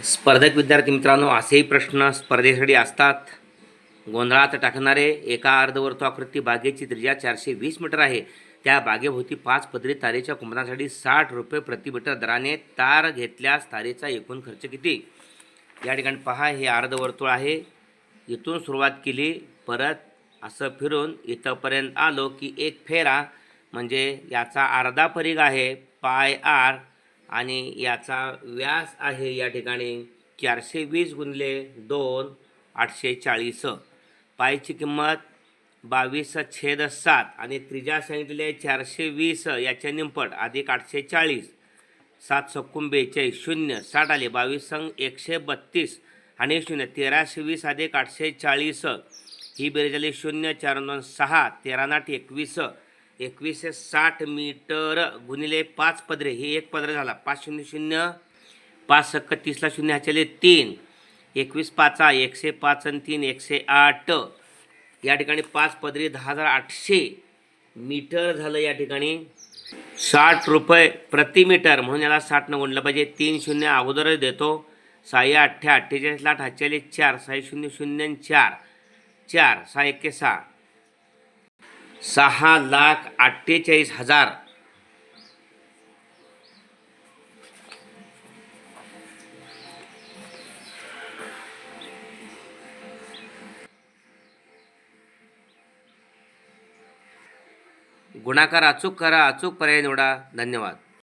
स्पर्धक विद्यार्थी मित्रांनो, असेही प्रश्न स्पर्धेसाठी असतात. गोंधळात टाकणारे. एका अर्धवर्तुळाकृती बागेची त्रिज्या 420 मीटर आहे. त्या बागेभोवती 5 पदरी तारेच्या कुंपणासाठी 60 रुपये प्रति मीटर दराने तार घेतल्यास तारेचा एकूण खर्च किती? या ठिकाणी पहा, हे अर्धवर्तुळ आहे. इथून सुरुवात केली, परत असं फिरून इथंपर्यंत आलो की एक फेरा, म्हणजे याचा अर्धा परिघ आहे पाय आर, आणि याचा व्यास आहे या ठिकाणी 420 गुणिले 2 840. पायची किंमत 22/7 आणि त्रिज्या सांगितलेली आहे 420, याच्या निमपट अधिक 840, 7 सक्कुम 42, 0 60 आले. 22 संग 132 आणि 0 1320 अधिक 840, ही बेरीज झाली 0 4 2 6 13 8 21. 21 हे 60 मीटर गुणिले 5 पदरे, हे एक पदर झाला. 5 0 0 5 सक्क 30ला 0 ह्याच्याले 3. 21 5 105 आणि 3 108. या ठिकाणी 5 पदरी 10,800 मीटर झालं. या ठिकाणी 60 रुपये प्रति मीटर, म्हणून याला 60 न गुणलं पाहिजे. 3 0 अगोदरच देतो. 6 8 48 लाट 4 6 0 0 4 4 6 1 6 6,48,000. गुणाकार अचूक करा, अचूक पर्याय निवडा. धन्यवाद.